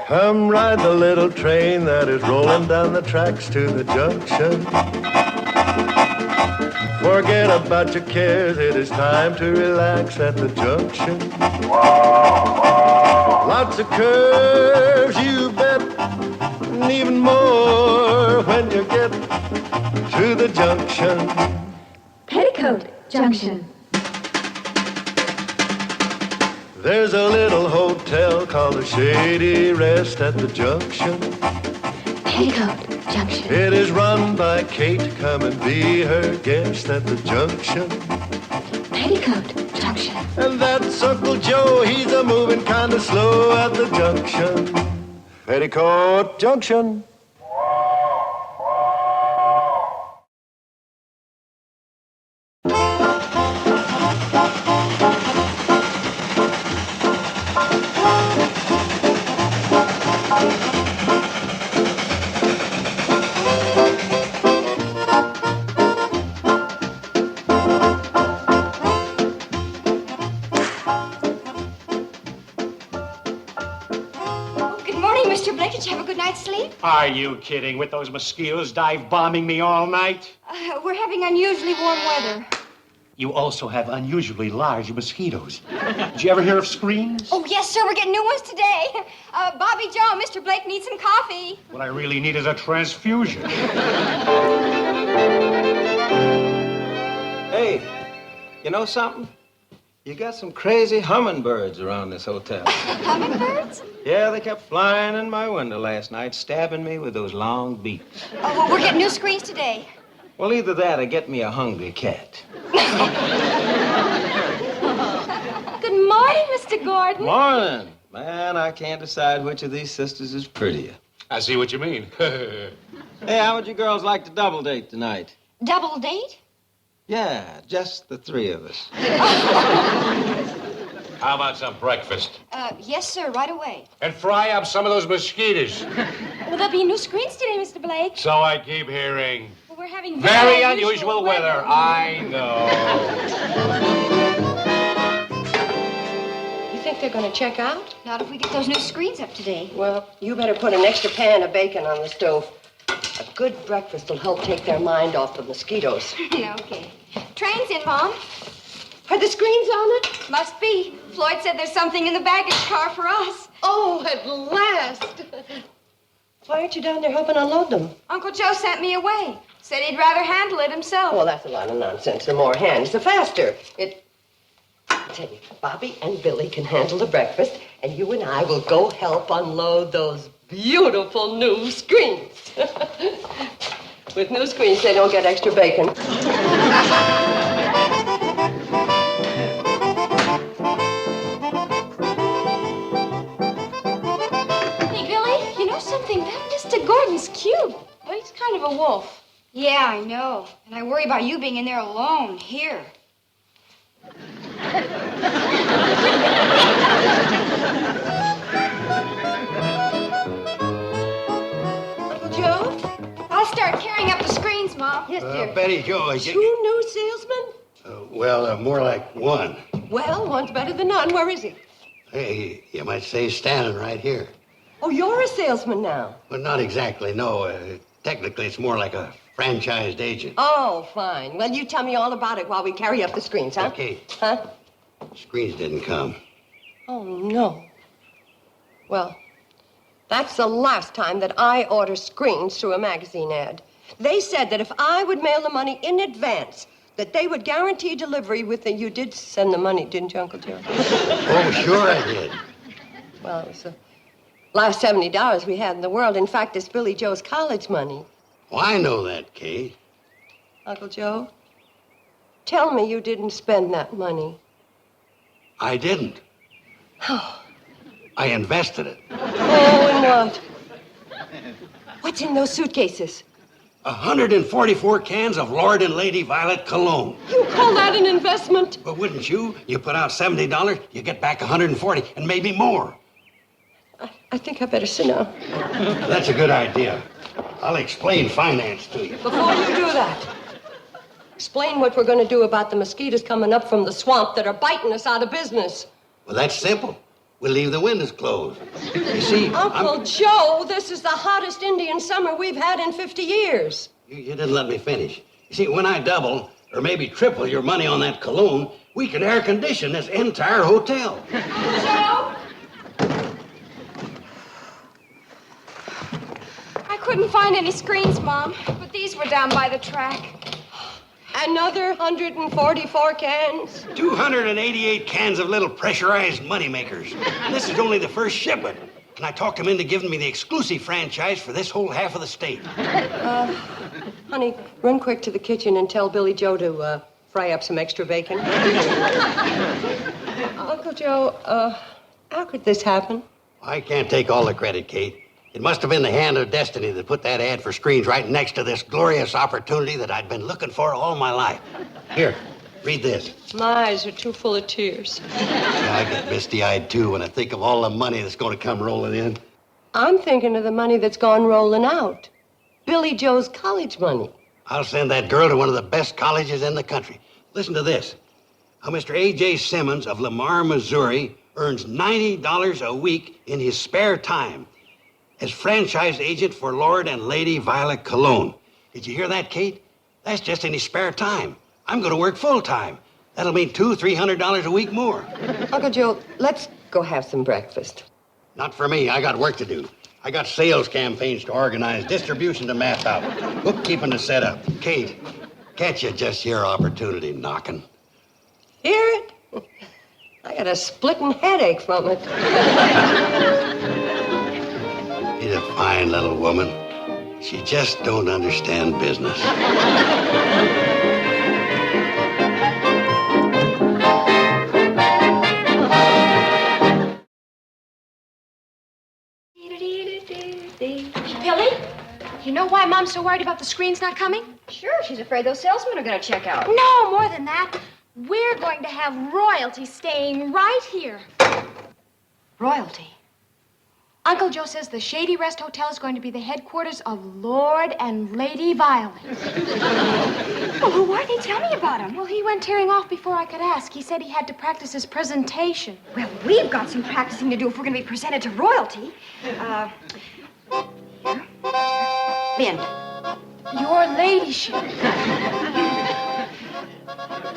Come ride the little train that is rolling down the tracks to the junction. Forget about your cares, it is time to relax at the junction. Lots of curves, you bet, and even more when you get to the junction. Petticoat Junction. There's a little hotel called the Shady Rest at the junction. Petticoat Junction. It is run by Kate. Come and be her guest at the junction. Petticoat Junction. And that's Uncle Joe. He's a moving kind of slow at the junction. Petticoat Junction. Did you have a good night's sleep? Are you kidding? With those mosquitoes dive bombing me all night? We're having unusually warm weather. You also have unusually large mosquitoes. Did you ever hear of screens? Oh, yes, sir. We're getting new ones today. Bobby Joe, Mr. Blake needs some coffee. What I really need is a transfusion. Hey, you know something? You got some crazy hummingbirds around this hotel. Hummingbirds? Yeah, they kept flying in my window last night, stabbing me with those long beaks. Oh, well, we're getting new screens today. Well, either that or get me a hungry cat. Good morning, Mr. Gordon. Morning. Man, I can't decide which of these sisters is prettier. I see what you mean. Hey, how would you girls like to double date tonight? Double date? Yeah, just the three of us. How about some breakfast? Yes, sir, right away. And fry up some of those mosquitoes. Well, there'll be new screens today, Mr. Blake. So I keep hearing. Well, we're having Very unusual weather. I know. You think they're going to check out? Not if we get those new screens up today. Well, you better put an extra pan of bacon on the stove. A good breakfast will help take their mind off the mosquitoes. Okay. Train's in, Mom. Are the screens on it? Must be. Floyd said there's something in the baggage car for us. Oh, at last. Why aren't you down there helping unload them? Uncle Joe sent me away. Said he'd rather handle it himself. Well, that's a lot of nonsense. The more hands, the faster. I tell you, Bobby and Billy can handle the breakfast, and you and I will go help unload those beautiful new screens. With new screens, they don't get extra bacon. Hey, Billy, you know something? That Mr. Gordon's cute, but he's kind of a wolf. Yeah, I know. And I worry about you being in there alone, here. Uncle Joe? I'll start carrying up the screens, Mom. Yes, dear. Betty Joe, Two new salesmen? more like one. Well, one's better than none. Where is he? Hey, you might say he's standing right here. Oh, you're a salesman now. But not exactly, no. Technically, it's more like a franchised agent. Oh, fine. Well, you tell me all about it while we carry up the screens, huh? Okay. Huh? Screens didn't come. Oh, no. Well, that's the last time that I order screens through a magazine ad. They said that if I would mail the money in advance, that they would guarantee delivery within... You did send the money, didn't you, Uncle Joe? Oh, sure I did. Well, it was the last $70 we had in the world. In fact, it's Billy Joe's college money. Well, I know that, Kate. Uncle Joe, tell me you didn't spend that money. I didn't. Oh. I invested it. Oh, and what? What's in those suitcases? 144 cans of Lord and Lady Violet cologne. You call that an investment? But wouldn't you? You put out $70, you get back 140, and maybe more. I think I better sit down. That's a good idea. I'll explain finance to you. Before you do that, explain what we're going to do about the mosquitoes coming up from the swamp that are biting us out of business. Well, that's simple. we'll leave the windows closed. You see, Uncle Joe, this is the hottest Indian summer we've had in 50 years. You didn't let me finish. You see, when I double or maybe triple your money on that cologne, we can air condition this entire hotel. Joe? I couldn't find any screens, Mom, but these were down by the track. Another 144 cans. 288 cans of little pressurized moneymakers. This is only the first shipment. And I talked him into giving me the exclusive franchise for this whole half of the state. Honey, run quick to the kitchen and tell Billy Joe to fry up some extra bacon. Uncle Joe, how could this happen? I can't take all the credit, Kate. It must have been the hand of destiny that put that ad for screens right next to this glorious opportunity that I'd been looking for all my life. Here, read this. My eyes are too full of tears. Yeah, I get misty-eyed, too, when I think of all the money that's going to come rolling in. I'm thinking of the money that's gone rolling out. Billy Joe's college money. I'll send that girl to one of the best colleges in the country. Listen to this. How Mr. A.J. Simmons of Lamar, Missouri, earns $90 a week in his spare time as franchise agent for Lord and Lady Violet Cologne. Did you hear that, Kate? That's just in his spare time. I'm going to work full-time. That'll mean $200-300 a week more. Uncle Joe, let's go have some breakfast. Not for me. I got work to do. I got sales campaigns to organize, distribution to map out, bookkeeping to set up. Kate, can't you just hear opportunity knocking? Hear it? I got a splitting headache from it. She's a fine little woman. She just don't understand business. Billy, you know why Mom's so worried about the screens not coming? Sure, she's afraid those salesmen are going to check out. No, more than that. We're going to have royalty staying right here. Royalty. Uncle Joe says the Shady Rest Hotel is going to be the headquarters of Lord and Lady Violet. Well, who are they? Tell me about them. Well, he went tearing off before I could ask. He said he had to practice his presentation. Well, we've got some practicing to do if we're going to be presented to royalty. Here. Bend. Your ladyship.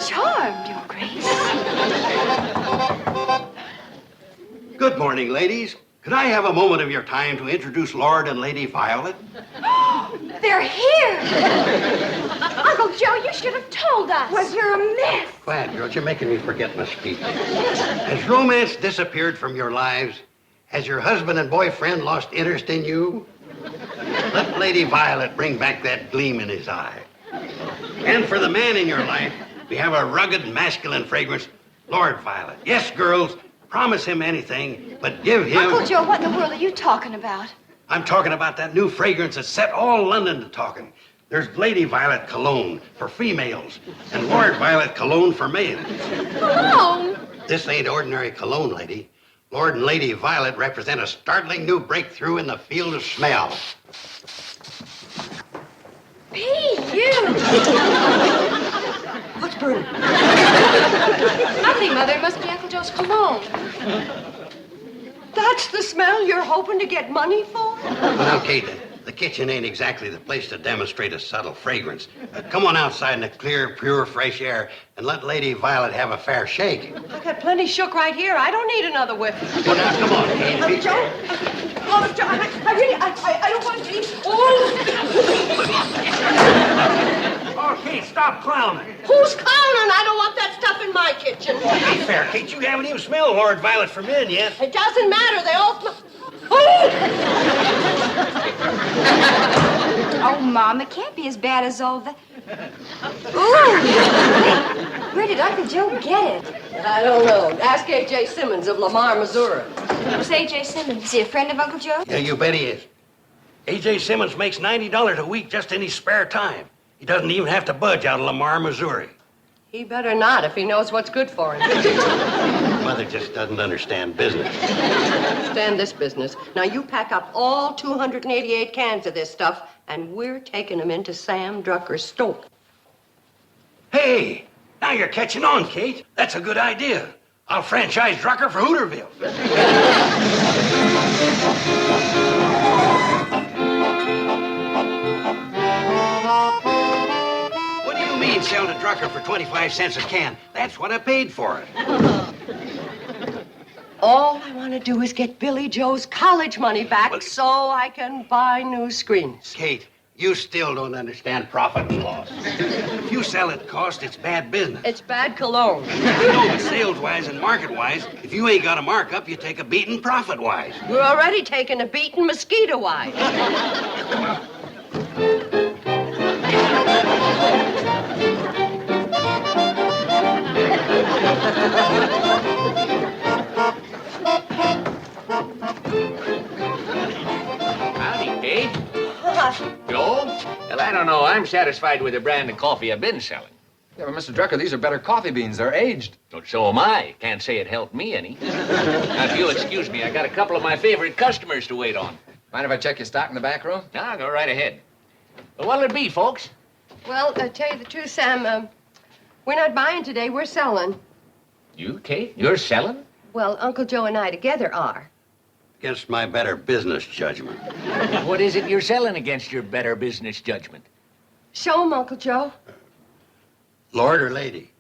Charmed, Your Grace. Good morning, ladies. Could I have a moment of your time to introduce Lord and Lady Violet? They're here! Uncle Joe, you should have told us. Was there a mess? Quiet, girls. You're making me forget my speech. Has romance disappeared from your lives? Has your husband and boyfriend lost interest in you? Let Lady Violet bring back that gleam in his eye. And for the man in your life, we have a rugged, masculine fragrance, Lord Violet. Yes, girls, promise him anything, but give him... Uncle Joe, what in the world are you talking about? I'm talking about that new fragrance that set all London to talking. There's Lady Violet Cologne for females and Lord Violet Cologne for males. Cologne? This ain't ordinary cologne, lady. Lord and Lady Violet represent a startling new breakthrough in the field of smell. P.U. What's burning? Nothing, Mother. It must be Uncle Joe's cologne. That's the smell you're hoping to get money for? Well, now, Kate, the kitchen ain't exactly the place to demonstrate a subtle fragrance. Come on outside in the clear, pure, fresh air and let Lady Violet have a fair shake. I got plenty shook right here. I don't need another whiff. Well, now, come on, Kate. Joe? Oh, Joe, I don't want to eat. Oh, Kate, stop clowning. Who's clowning? I don't want that stuff in my kitchen. Be fair, Kate. You haven't even smelled Lord Violet for men yet. It doesn't matter. They all smell... Oh, Mom, it can't be as bad as all that. Ooh! Where did Uncle Joe get it? I don't know. Ask A.J. Simmons of Lamar, Missouri. Who's A.J. Simmons? Is he a friend of Uncle Joe? Yeah, you bet he is. A.J. Simmons makes $90 a week just in his spare time. He doesn't even have to budge out of Lamar, Missouri. He better not if he knows what's good for him. Mother just doesn't understand business. Understand this business. Now, you pack up all 288 cans of this stuff, and we're taking them into Sam Drucker's store. Hey, now you're catching on, Kate. That's a good idea. I'll franchise Drucker for Hooterville. What do you mean, sell to Drucker for 25 cents a can? That's what I paid for it. All I want to do is get Billy Joe's college money back so I can buy new screens. Kate, you still don't understand profit and loss. If you sell at cost, it's bad business. It's bad cologne. No, but sales-wise and market-wise, if you ain't got a markup, you take a beating profit-wise. We're already taking a beating mosquito-wise. Howdy, Kate. Joe? Well, I don't know. I'm satisfied with the brand of coffee I've been selling. Yeah, but Mr. Drucker, these are better coffee beans. They're aged. Well, so am I. Can't say it helped me any. Now, if you'll excuse me, I got a couple of my favorite customers to wait on. Mind if I check your stock in the back room? Now, go right ahead. Well, what'll it be, folks? Well, tell you the truth, Sam, we're not buying today. We're selling. You, Kate? You're selling? Well, Uncle Joe and I together are. Against my better business judgment. What is it you're selling against your better business judgment? Show 'em, Uncle Joe. Lord or lady?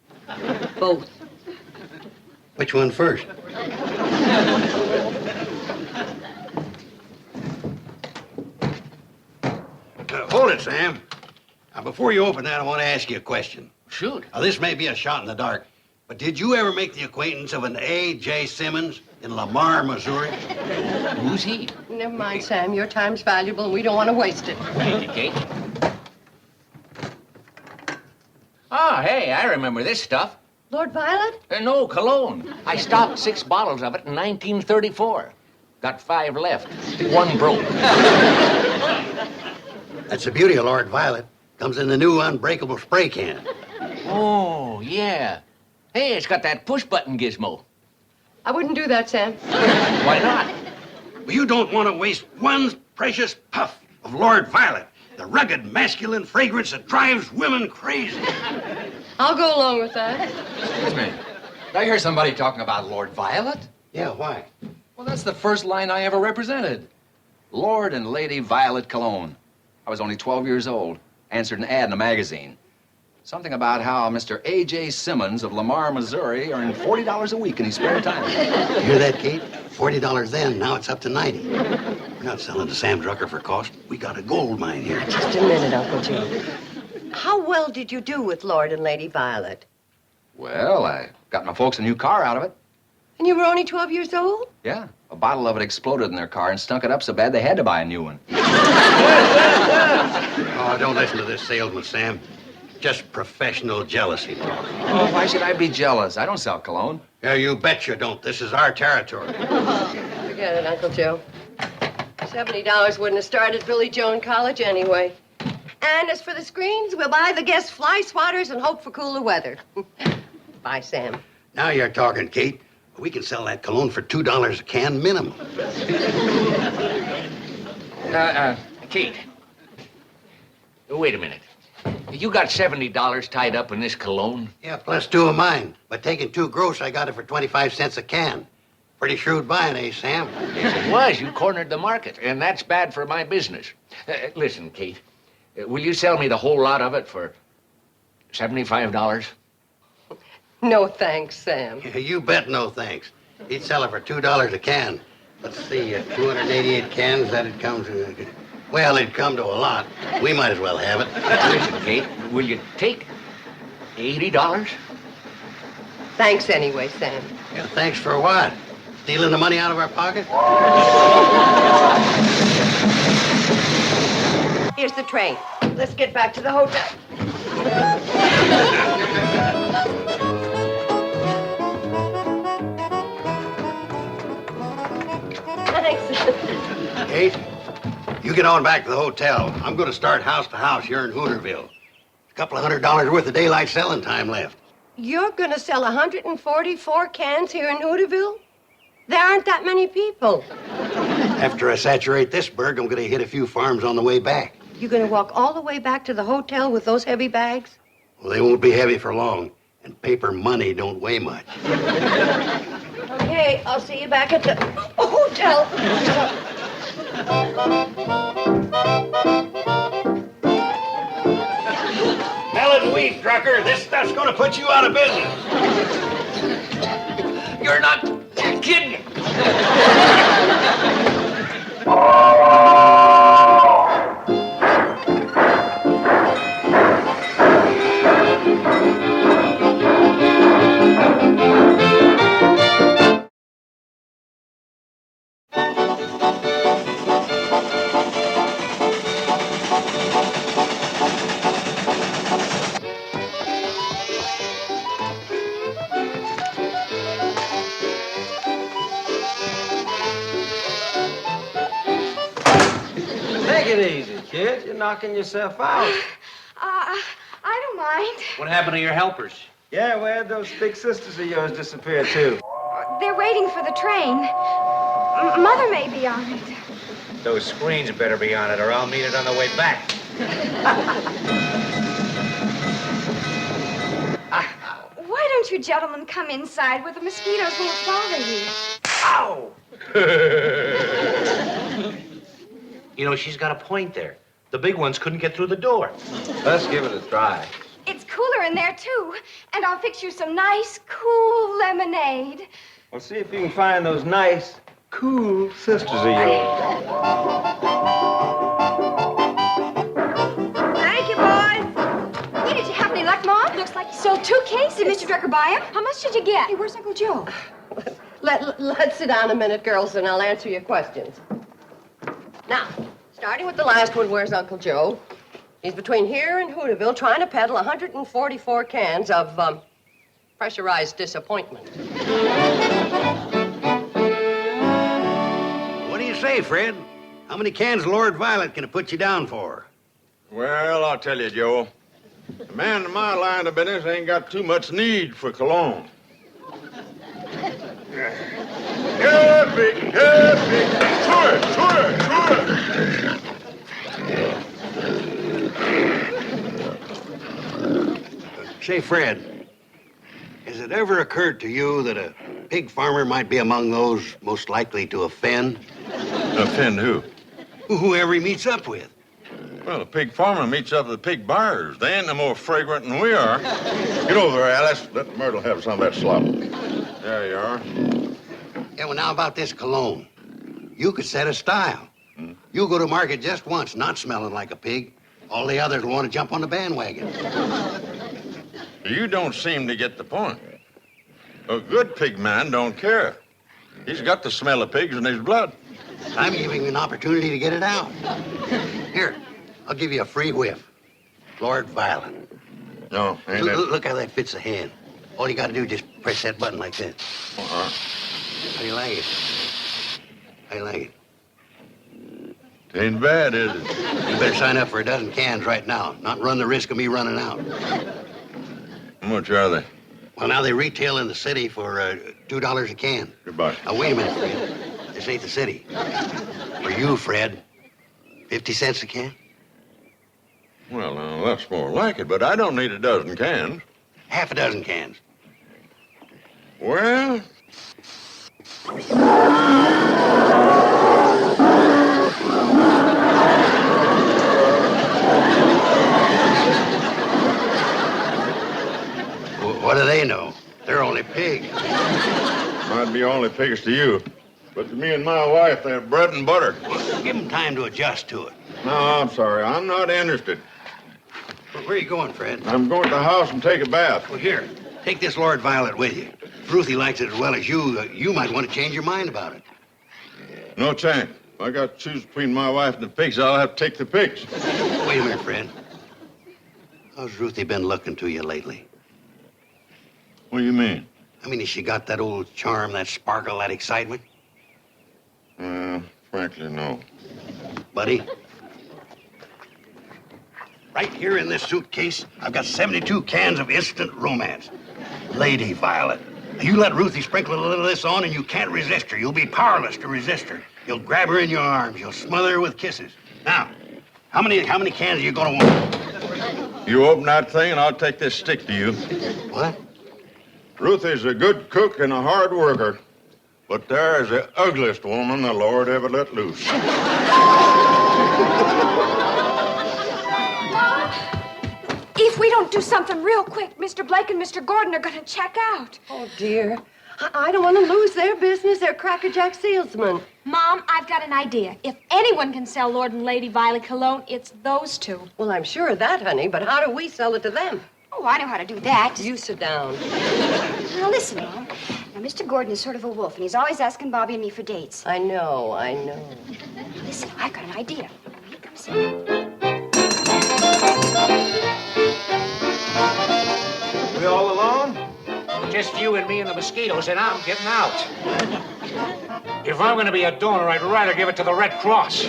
Both. Which one first? Hold it, Sam. Now, before you open that, I want to ask you a question. Shoot. Now, this may be a shot in the dark, but did you ever make the acquaintance of an A.J. Simmons in Lamar, Missouri? Who's he? Never mind, Sam. Your time's valuable, and we don't want to waste it. Thank you, Kate. Oh, hey, I remember this stuff. Lord Violet? No, cologne. I stocked 6 bottles of it in 1934. Got 5 left. 1 broke. That's the beauty of Lord Violet. Comes in the new unbreakable spray can. Oh, yeah. Hey, it's got that push-button gizmo. I wouldn't do that, Sam. Why not? Well, you don't want to waste one precious puff of Lord Violet, the rugged, masculine fragrance that drives women crazy. I'll go along with that. Excuse me. Did I hear somebody talking about Lord Violet? Yeah, why? Well, that's the first line I ever represented. Lord and Lady Violet Cologne. I was only 12 years old. Answered an ad in a magazine. Something about how Mr. A.J. Simmons of Lamar, Missouri earned $40 a week in his spare time. You hear that, Kate? $40 then, now it's up to $90. We're not selling to Sam Drucker for cost. We got a gold mine here. Just a minute, Uncle Joe. How well did you do with Lord and Lady Violet? Well, I got my folks a new car out of it. And you were only 12 years old? Yeah, a bottle of it exploded in their car and stunk it up so bad they had to buy a new one. Oh, don't listen to this salesman, Sam. Just professional jealousy talk. Oh, why should I be jealous? I don't sell cologne. Yeah, you bet you don't. This is our territory. Forget it, Uncle Joe. $70 wouldn't have started Billy Joe in college anyway. And as for the screens, we'll buy the guest fly swatters and hope for cooler weather. Bye, Sam. Now you're talking, Kate. We can sell that cologne for $2 a can minimum. Kate. Wait a minute. You got $70 tied up in this cologne? Yeah, plus 2 of mine. But taking 2 gross, I got it for 25 cents a can. Pretty shrewd buying, eh, Sam? Yes, it was. You cornered the market, and that's bad for my business. Listen, Kate, will you sell me the whole lot of it for $75? No thanks, Sam. Yeah, you bet no thanks. He'd sell it for $2 a can. Let's see, 288 cans, that'd come to... Well, it'd come to a lot. We might as well have it. Listen, Kate, will you take $80? Thanks anyway, Sam. Yeah, thanks for what? Stealing the money out of our pocket? Here's the train. Let's get back to the hotel. Thanks. Kate, you get on back to the hotel. I'm going to start house to house here in Hooterville. A couple of $100 worth of daylight selling time left. You're going to sell 144 cans here in Hooterville? There aren't that many people. After I saturate this burg, I'm going to hit a few farms on the way back. You're going to walk all the way back to the hotel with those heavy bags? Well, they won't be heavy for long. And paper money don't weigh much. Okay, I'll see you back at the hotel. Melon wheat, trucker. This stuff's gonna put you out of business. You're not kidding. Take it easy, kid. You're knocking yourself out. I don't mind. What happened to your helpers? Yeah, where'd those big sisters of yours disappear, too? They're waiting for the train. Mother may be on it. Those screens better be on it, or I'll meet it on the way back. Why don't you gentlemen come inside where the mosquitoes won't bother you? Ow! You know, she's got a point there. The big ones couldn't get through the door. Let's give it a try. It's cooler in there, too. And I'll fix you some nice, cool lemonade. Well, see if you can find those nice, cool sisters of yours. Thank you, boys. Hey, did you have any luck, Mom? Looks like you sold 2 cases. Did Mr. Drucker buy them? How much did you get? Hey, where's Uncle Joe? Let's sit down a minute, girls, and I'll answer your questions. Now, starting with the last one, where's Uncle Joe? He's between here and Hooterville trying to peddle 144 cans of, pressurized disappointment. What do you say, Fred? How many cans Lord Violet can it put you down for? Well, I'll tell you, Joe. A man in my line of business ain't got too much need for cologne. Yeah, big, sure. Say, Fred, has it ever occurred to you that a pig farmer might be among those most likely to offend? Offend who? Whoever he meets up with. Well, a pig farmer meets up with the pig buyers. They ain't no more fragrant than we are. Get over there, Alice. Let Myrtle have some of that slop. There you are. Yeah, well, now about this cologne. You could set a style. You go to market just once, not smelling like a pig. All the others will want to jump on the bandwagon. You don't seem to get the point. A good pig man don't care. He's got the smell of pigs in his blood. I'm giving you an opportunity to get it out. Here, I'll give you a free whiff. Lord Violet. No, ain't it? Look how that fits the hand. All you got to do is just press that button like that. Uh-huh. How do you like it? How do you like it? Ain't bad, is it? You better sign up for a dozen cans right now, not run the risk of me running out. How much are they? Well, now they retail in the city for $2 a can. Goodbye. Now, wait a minute, Fred. This ain't the city. For you, Fred, 50 cents a can? Well, now, that's more like it, but I don't need a dozen cans. Half a dozen cans. Well... What do they know? They're only pigs. Might be only pigs to you, but to me and my wife, they're bread and butter. Give them time to adjust to it. No, I'm sorry. I'm not interested. Where are you going, Fred? I'm going to the house and take a bath. Well, here, take this Lord Violet with you. If Ruthie likes it as well as you, you might want to change your mind about it. No chance. If I got to choose between my wife and the pigs, I'll have to take the pigs. Wait a minute, Fred. How's Ruthie been looking to you lately? What do you mean? I mean, has she got that old charm, that sparkle, that excitement? Frankly, no. Buddy? Right here in this suitcase, I've got 72 cans of instant romance. Lady Violet. You let Ruthie sprinkle a little of this on and you can't resist her. You'll be powerless to resist her. You'll grab her in your arms. You'll smother her with kisses. Now, how many cans are you gonna want? You open that thing and I'll take this stick to you. What? Ruthie's a good cook and a hard worker, but there is the ugliest woman the Lord ever let loose. If we don't do something real quick, Mr. Blake and Mr. Gordon are going to check out. Oh, dear. I don't want to lose their business. They're crackerjack salesmen. Mom, I've got an idea. If anyone can sell Lord and Lady Violet cologne, it's those two. Well, I'm sure of that, honey, but how do we sell it to them? Oh, I know how to do that. You sit down. Now, listen, Mom. Now, Mr. Gordon is sort of a wolf, and he's always asking Bobby and me for dates. I know. Now, listen, I've got an idea. Here comes in. We all alone? Just you and me and the mosquitoes, and I'm getting out. If I'm going to be a donor, I'd rather give it to the Red Cross.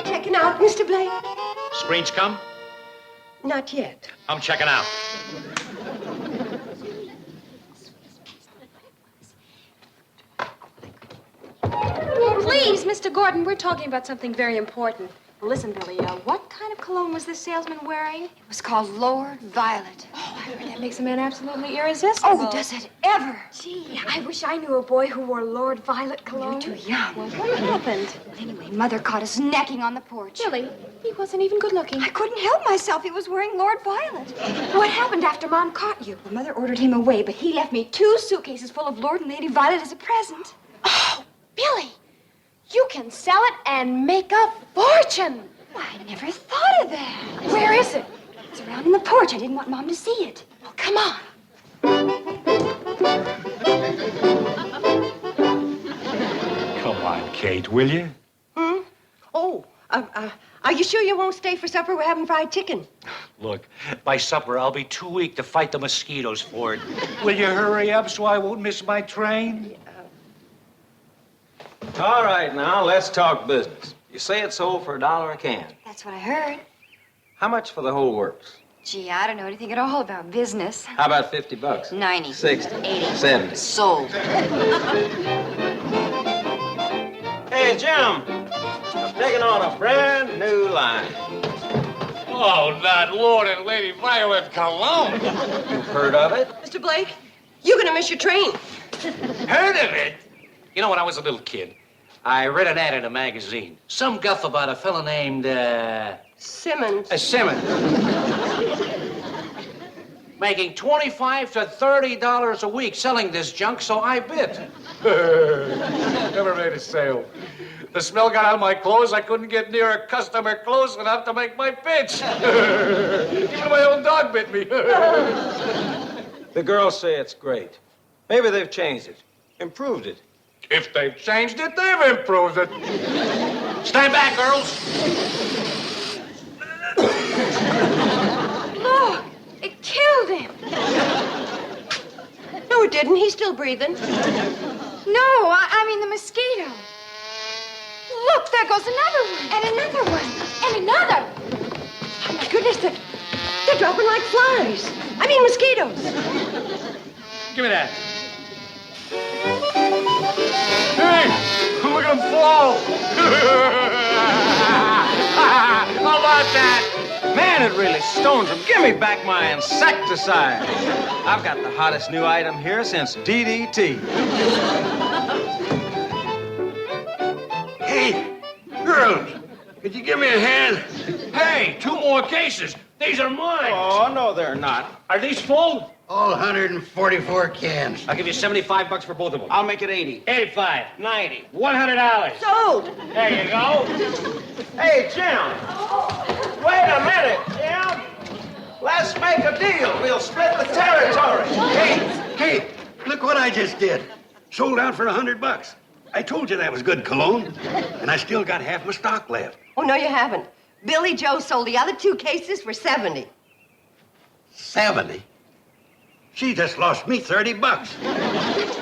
Checking out, Mr. Blake? Screens come? Not yet. I'm checking out. Please, Mr. Gordon, we're talking about something very important. Listen, Billy, what kind of cologne was this salesman wearing? It was called Lord Violet. Oh, I heard that makes a man absolutely irresistible. Oh, does it ever? Gee, I wish I knew a boy who wore Lord Violet cologne. You're too young. Well, what happened? Anyway, Mother caught us necking on the porch. Billy, he wasn't even good looking. I couldn't help myself. He was wearing Lord Violet. What happened after Mom caught you? Well, Mother ordered him away, but he left me 2 suitcases full of Lord and Lady Violet as a present. Oh, Billy, you can sell it and make a fortune. Why, I never thought of that. Where is it? It's around in the porch. I didn't want Mom to see it. Well, come on. Come on, Kate, will you? Oh, are you sure you won't stay for supper? We're having fried chicken. Look, by supper, I'll be too weak to fight the mosquitoes for it. Will you hurry up so I won't miss my train? All right, now, let's talk business. You say it sold for $1 a can. That's what I heard. How much for the whole works? Gee, I don't know anything at all about business. How about $50? 90. 60. 80. 70. Sold. Hey, Jim. I'm taking on a brand new line. Oh, not Lord and Lady Violet cologne. You've heard of it? Mr. Blake, you're going to miss your train. Heard of it? You know, when I was a little kid, I read an ad in a magazine. Some guff about a fella named, Simmons. Simmons. Making $25 to $30 a week selling this junk, so I bid. Never made a sale. The smell got on my clothes. I couldn't get near a customer close enough to make my pitch. Even my own dog bit me. The girls say it's great. Maybe they've changed it, improved it. If they've changed it, they've improved it. Stand back, girls. Look, it killed him. No, it didn't. He's still breathing. No, I mean the mosquito. Look, there goes another one. And another one. And another. Oh, my goodness, they're dropping like flies. I mean mosquitoes. Give me that. Hey, look at him fall. How about that? Man, it really stones him. Give me back my insecticide. I've got the hottest new item here since DDT. Hey, girls, could you give me a hand? Hey, 2 more cases. These are mine. Oh, no, they're not. Are these full? All 144 cans. I'll give you $75 for both of them. I'll make it 80. 85, 90, $100. Sold. There you go. Hey, Jim. Wait a minute, Jim. Let's make a deal. We'll split the territory. Hey, look what I just did. Sold out for $100. I told you that was good cologne, and I still got half my stock left. Oh, no, you haven't. Billy Joe sold the other 2 cases for 70. 70? She just lost me $30.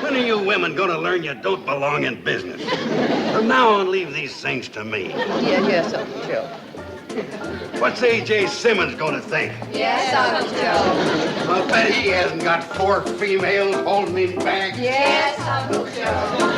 When are you women gonna learn you don't belong in business? From now on, leave these things to me. Yes, Uncle Joe. What's A.J. Simmons gonna think? Yes, Uncle Joe. I'll bet he hasn't got 4 females holding him back. Yes, Uncle Joe.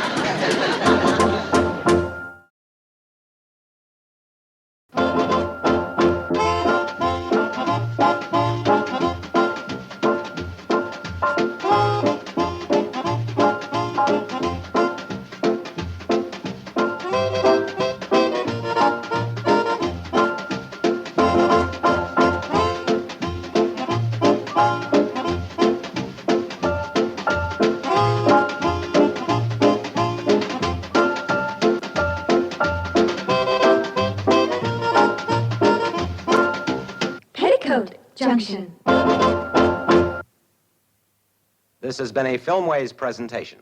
Junction. This has been a Filmways presentation.